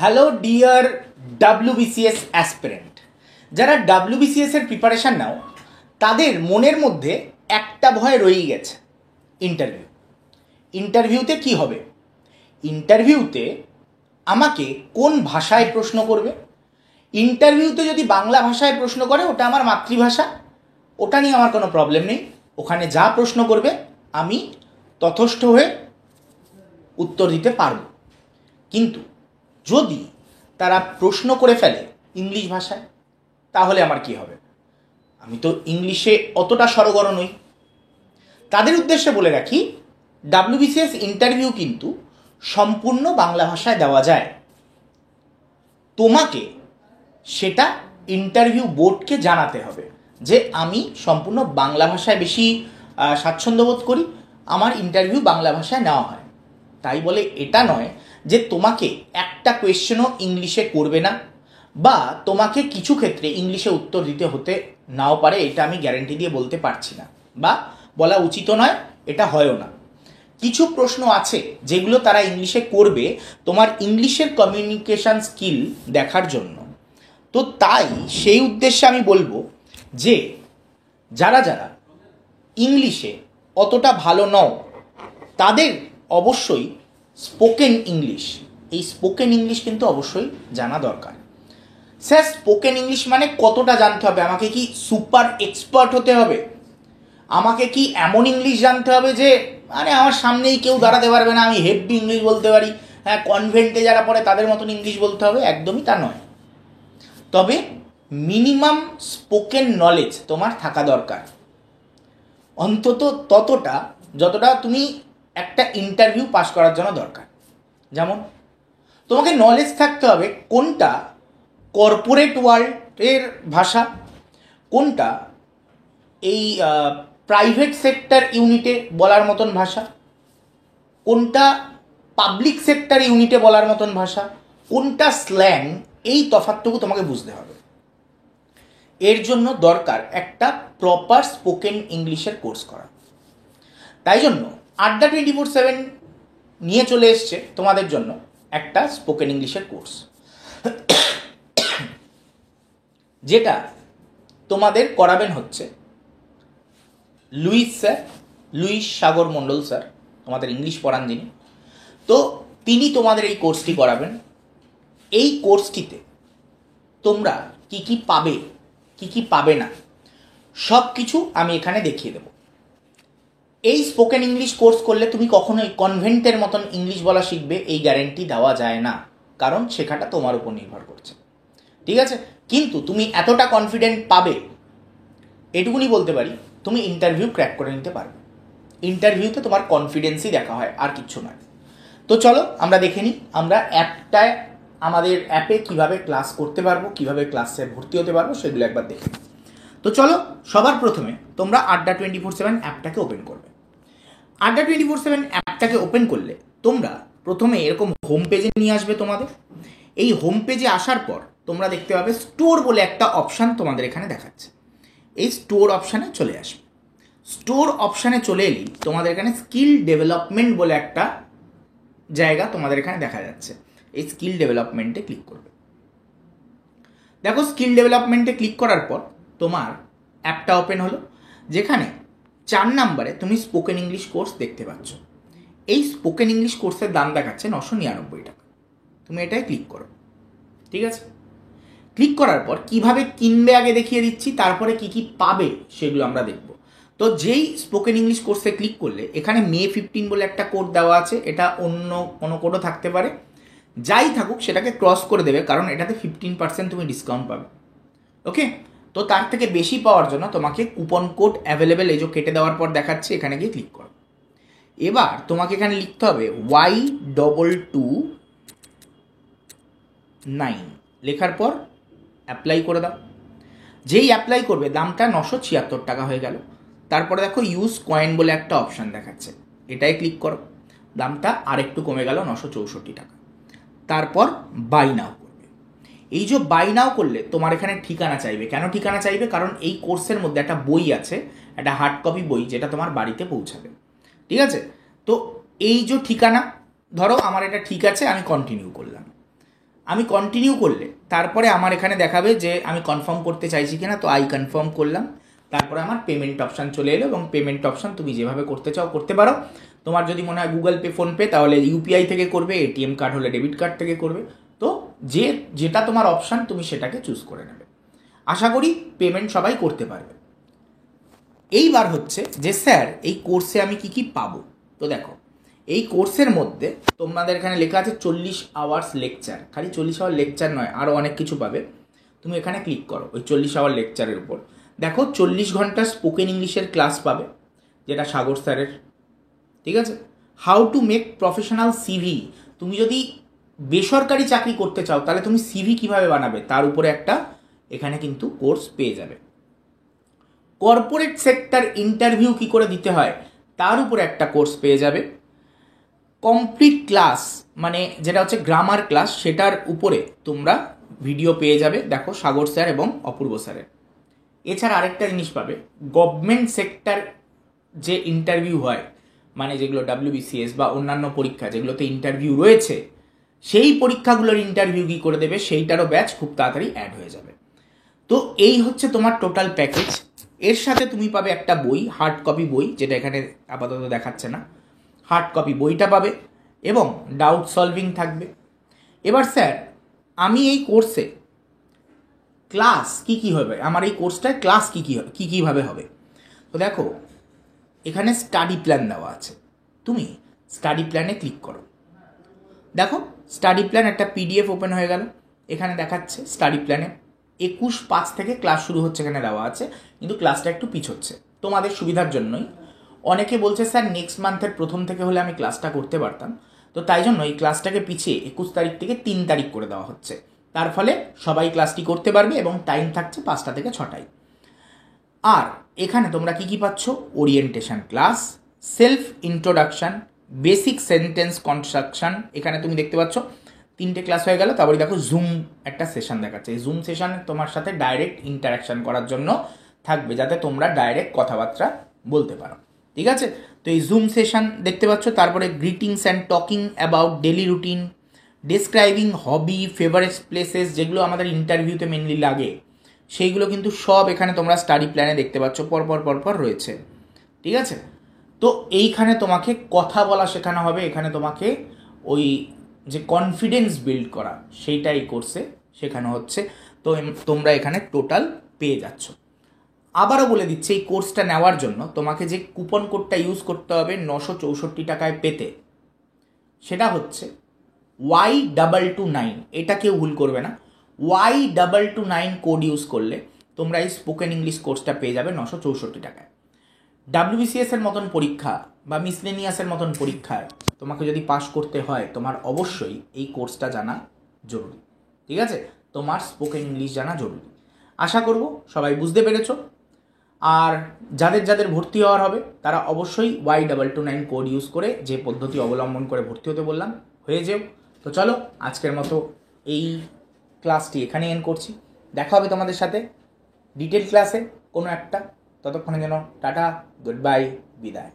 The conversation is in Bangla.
হ্যালো ডিয়ার ডাব্লিউবিসিএস অ্যাসপিরেন্ট, যারা ডাব্লিউবিসিএস এর প্রিপারেশান নাও তাদের মনের মধ্যে একটা ভয় রয়েই গেছে, ইন্টারভিউ। ইন্টারভিউতে কি হবে? ইন্টারভিউতে আমাকে কোন ভাষায় প্রশ্ন করবে? ইন্টারভিউতে যদি বাংলা ভাষায় প্রশ্ন করে, ওটা আমার মাতৃভাষা, ওটা নিয়ে আমার কোনো প্রবলেম নেই। ওখানে যা প্রশ্ন করবে আমি তথস্থ হয়ে উত্তর দিতে পারব। কিন্তু যদি তারা প্রশ্ন করে ফেলে ইংলিশ ভাষায়, তাহলে আমার কি হবে? আমি তো ইংলিশে অতটা সরগর নই। তাদের উদ্দেশ্যে বলে রাখি, ডাব্লিউবিসিএস ইন্টারভিউ কিন্তু সম্পূর্ণ বাংলা ভাষায় দেওয়া যায়। তোমাকে সেটা ইন্টারভিউ বোর্ডকে জানাতে হবে যে আমি সম্পূর্ণ বাংলা ভাষায় বেশি স্বাচ্ছন্দ্য বোধ করি, আমার ইন্টারভিউ বাংলা ভাষায় নেওয়া হয়। তাই বলে এটা নয় যে তোমাকে একটা কোয়েশ্চেনও ইংলিশে করবে না, বা তোমাকে কিছু ক্ষেত্রে ইংলিশে উত্তর দিতে হতে নাও পারে, এটা আমি গ্যারান্টি দিয়ে বলতে পারছি না, বা বলা উচিত নয়, এটা হয়ও না। কিছু প্রশ্ন আছে যেগুলো তারা ইংলিশে করবে তোমার ইংলিশের কমিউনিকেশন স্কিল দেখার জন্য। তো তাই সেই উদ্দেশ্যে আমি বলবো যে যারা যারা ইংলিশে অতটা ভালো নও, তাদের অবশ্যই স্পোকেন ইংলিশ, এই স্পোকেন ইংলিশ কিন্তু অবশ্যই জানা দরকার। স্যার, স্পোকেন ইংলিশ মানে কতটা জানতে হবে? আমাকে কি সুপার এক্সপার্ট হতে হবে? আমাকে কি এমন ইংলিশ জানতে হবে যে আমার সামনেই কেউ দাঁড়াতে পারবে না, আমি হেভি ইংলিশ বলতে পারি, হ্যাঁ কনভেন্টে যারা পড়ে তাদের মতন ইংলিশ বলতে হবে? একদমই তা নয়। তবে মিনিমাম স্পোকেন নলেজ তোমার থাকা দরকার, অন্তত ততটা যতটা তুমি একটা ইন্টারভিউ পাস করার জন্য দরকার। যেমন তোমাকে নলেজ থাকতে হবে কোনটা কর্পোরেট ওয়ার্ল্ডের ভাষা, কোনটা এই প্রাইভেট সেক্টর ইউনিটে বলার মতন ভাষা, কোনটা পাবলিক সেক্টর ইউনিটে বলার মতন ভাষা, কোনটা স্ল্যাং, এই তফাৎটুকু তোমাকে বুঝতে হবে। এর জন্য দরকার একটা প্রপার স্পোকেন ইংলিশের কোর্স করা। তাই জন্য আড্ডা 24/7 নিয়ে চলে এসছে তোমাদের জন্য একটা স্পোকেন ইংলিশের কোর্স, যেটা তোমাদের করাবেন হচ্ছে লুইস সাগর মণ্ডল স্যার, তোমাদের ইংলিশ পড়ান যিনি। তো তিনি তোমাদের এই কোর্সটি করাবেন। এই কোর্সটিতে তোমরা কি কি পাবে, কি কি পাবে না, সব কিছু আমি এখানে দেখিয়ে দেব। এই স্পোকেন ইংলিশ কোর্স করলে তুমি কখনোই কনভেন্টের মতন ইংলিশ বলা শিখবে এই গ্যারেন্টি দেওয়া যায় না, কারণ শেখাটা তোমার উপর নির্ভর করছে, ঠিক আছে? কিন্তু তুমি এতটা কনফিডেন্ট পাবে, এটুকুনি বলতে পারি, তুমি ইন্টারভিউ ক্র্যাক করে নিতে পারবে। ইন্টারভিউতে তোমার কনফিডেন্সই দেখা হয়, আর কিচ্ছু নয়। তো চলো আমরা দেখে নিই আমরা অ্যাপটায়, আমাদের অ্যাপে কিভাবে ক্লাস করতে পারবো, কিভাবে ক্লাসে ভর্তি হতে পারবো, সেগুলো একবার দেখে নিই। তো চলো, সবার প্রথমে তোমরা আড্ডা 24/7 অ্যাপটাকে ওপেন করবে। আড্ডা 24/7 অ্যাপটাকে ওপেন করলে তোমরা প্রথমে এরকম হোম পেজে নিয়ে আসবে তোমাদের। এই হোম পেজে আসার পর তোমরা দেখতে পাবে স্টোর বলে একটা অপশান তোমাদের এখানে দেখাচ্ছে। এই স্টোর অপশানে চলে আসবে। স্টোর অপশানে চলে এলেই তোমাদের এখানে স্কিল ডেভেলপমেন্ট বলে একটা জায়গা তোমাদের এখানে দেখা যাচ্ছে। এই স্কিল ডেভেলপমেন্টে ক্লিক করবে। দেখো, স্কিল ডেভেলপমেন্টে ক্লিক করার পর তোমার অ্যাপটা ওপেন হলো, যেখানে 4 নম্বরে তুমি স্পোকেন ইংলিশ কোর্স দেখতে পাচ্ছ। এই স্পোকেন ইংলিশ কোর্সের দাম দেখাচ্ছে 999 টাকা। তুমি এটাই ক্লিক করো, ঠিক আছে? ক্লিক করার পর কিভাবে কিনবে আগে দেখিয়ে দিচ্ছি, তারপরে কি কি পাবে সেগুলো আমরা দেখব। তো যেই স্পোকেন ইংলিশ কোর্সে ক্লিক করলে এখানে মে 15 বলে একটা কোড দেওয়া আছে, এটা অন্য কোনো কোডও থাকতে পারে, যাই থাকুক সেটাকে ক্রস করে দেবে, কারণ এটাতে 15% তুমি ডিসকাউন্ট পাবে। ওকে, তো তার থেকে বেশি পাওয়ার জন্য তোমাকে কুপন কোড অ্যাভেলেবেল, এই যে কেটে দেওয়ার পর দেখাচ্ছে, এখানে গিয়ে ক্লিক করো। এবার তোমাকে এখানে লিখতে হবে Y229, লেখার পর অ্যাপ্লাই করে দাও। যেই অ্যাপ্লাই করবে দামটা 976 টাকা হয়ে গেল। তারপরে দেখো ইউজ কয়েন বলে একটা অপশান দেখাচ্ছে, এটাই ক্লিক করো, দামটা আরেকটু কমে গেল 964 টাকা। তারপর বাই নাও করবে। এই যে বাই নাও করলে তোমার এখানে ঠিকানা চাইবে। কেন ঠিকানা চাইবে? কারণ এই কোর্সের মধ্যে একটা বই আছে, একটা হার্ড কপি বই, যেটা তোমার বাড়িতে পৌঁছাবে, ঠিক আছে? তো এই যে ঠিকানা, ধরো আমার এটা ঠিক আছে, আমি কন্টিনিউ করলাম। আমি কন্টিনিউ করলে তারপরে আমার এখানে দেখাবে যে আমি কনফার্ম করতে চাইছি কিনা, তো আই কনফার্ম করলাম। তারপরে আমার পেমেন্ট অপশান চলে এলো, এবং পেমেন্ট অপশান তুমি যেভাবে করতে চাও করতে পারো। তোমার যদি মনে হয় গুগল পে, ফোনপে, তাহলে ইউপিআই থেকে করবে, এটিএম কার্ড হলে ডেবিট কার্ড থেকে করবে। তো যেটা তোমার অপশান তুমি সেটাকে চুজ করে নেবে। আশা করি পেমেন্ট সবাই করতে পারবে। এইবার হচ্ছে যে স্যার এই কোর্সে আমি কি কি পাবো। তো দেখো, এই কোর্সের মধ্যে তোমাদের এখানে লেখা আছে 40 আওয়ার্স লেকচার। খালি 40 আওয়ার লেকচার নয়, আরও অনেক কিছু পাবে। তুমি এখানে ক্লিক করো ওই 40 আওয়ার লেকচারের উপর। দেখো 40 ঘন্টা স্পোকেন ইংলিশের ক্লাস পাবে, যেটা সাগর স্যারের। ঠিক আছে, how to make professional CV. তুমি যদি বেসরকারি চাকরি করতে চাও তাহলে তুমি সিভি কিভাবে বানাবে তার উপরে একটা এখানে কিন্তু কোর্স পেয়ে যাবে। কর্পোরেট সেক্টর ইন্টারভিউ কি করে দিতে হয় তার উপরে একটা কোর্স পেয়ে যাবে। কমপ্লিট ক্লাস মানে যেটা হচ্ছে গ্রামার ক্লাস, সেটার উপরে তোমরা ভিডিও পেয়ে যাবে, দেখো সাগর স্যার এবং অপূর্ব স্যারের। এছাড়া আরেকটা জিনিস পাবে, গভর্নমেন্ট সেক্টর যে ইন্টারভিউ হয়, মানে যেগুলো WBCS বা অন্যান্য পরীক্ষা যেগুলোতে ইন্টারভিউ রয়েছে, সেই পরীক্ষাগুলোর ইন্টারভিউ কি করে দেবে সেইটারও ব্যাচ খুব তাড়াতাড়ি অ্যাড হয়ে যাবে। তো এই হচ্ছে তোমার টোটাল প্যাকেজ। এর সাথে তুমি পাবে একটা বই, হার্ড কপি বই, যেটা এখানে আপাতত দেখাচ্ছে না, হার্ড কপি বইটা পাবে, এবং ডাউট সলভিং থাকবে। এবার স্যার আমি এই কোর্সে ক্লাস কি কি হবে, আমার এই কোর্সটায় ক্লাস কি কিভাবে হবে। তো দেখো এখানে স্টাডি প্ল্যান দেওয়া আছে, তুমি স্টাডি প্ল্যানে ক্লিক করো। দেখো স্টাডি প্ল্যান একটা PDF ওপেন হয়ে গেল। এখানে দেখাচ্ছে স্টাডি প্ল্যানে 21/5 থেকে ক্লাস শুরু হচ্ছে, এখানে দেওয়া আছে, কিন্তু ক্লাসটা একটু পিছোচ্ছে তোমাদের সুবিধার জন্যই। অনেকে বলছে স্যার নেক্সট মান্থের প্রথম থেকে হলে আমি ক্লাসটা করতে পারতাম, তো তাই জন্য এই ক্লাসটাকে পিছিয়ে 21 তারিখ থেকে 3 তারিখ করে দেওয়া হচ্ছে। তার ফলে সবাই ক্লাসটি করতে পারবে, এবং টাইম থাকছে 5টা থেকে 6টায়। আর এখানে তোমরা কি কি পাচ্ছ, orientation class, self introduction, basic sentence construction. এখানে তুমি দেখতে পাচ্ছ 3টে ক্লাস হয়ে গেল। তারপরে দেখো জুম একটা সেশন দেখাচ্ছে, এই জুম সেশন তোমার সাথে ডাইরেক্ট ইন্টারাকশন করার জন্য থাকবে, যাতে তোমরা ডাইরেক্ট কথাবার্তা বলতে পারো। ঠিক আছে, তো এই জুম সেশন দেখতে পাচ্ছ। তারপরে greetings and talking about daily routine, describing hobby, favourite places, যেগুলো আমাদের ইন্টারভিউতে মেনলি লাগে, সেইগুলো কিন্তু সব এখানে তোমরা স্টাডি প্ল্যানে দেখতে পাচ্ছ, পরপর রয়েছে। ঠিক আছে, তো এইখানে তোমাকে কথা বলা শেখানো হবে, এখানে তোমাকে ওই যে কনফিডেন্স বিল্ড করা সেইটা এই কোর্সে শেখানো হচ্ছে। তো তোমরা এখানে টোটাল পেয়ে যাচ্ছ। আবারও বলে দিচ্ছি, এই কোর্সটা নেওয়ার জন্য তোমাকে যে কুপন কোডটা ইউজ করতে হবে 964 টাকায় পেতে, সেটা হচ্ছে Y229। এটা কেউ ভুল করবে না, Y229 কোড ইউজ করলে তোমরা এই স্পোকেন ইংলিশ কোর্সটা পেয়ে যাবে 964 টাকায়। WBCS এর মতন পরীক্ষা বা মিসলেনিয়াসের মতন পরীক্ষায় তোমাকে যদি পাশ করতে হয়, তোমার অবশ্যই এই কোর্সটা জানা জরুরি। ঠিক আছে, তোমার স্পোকেন ইংলিশ জানা জরুরি। আশা করব সবাই বুঝতে পেরেছো। আর যাদের ভর্তি হওয়ার হবে তারা অবশ্যই Y229 কোড ইউজ করে, যে পদ্ধতি অবলম্বন করে ভর্তি হতে বললাম, হয়ে যেও। তো চলো আজকের মতো এই ক্লাসটি এখানে এন্ড করছি। দেখা হবে তোমাদের সাথে ডিটেল ক্লাসে কোনো একটা। ততক্ষণে যেন টাটা, গুড বাই, বিদায়।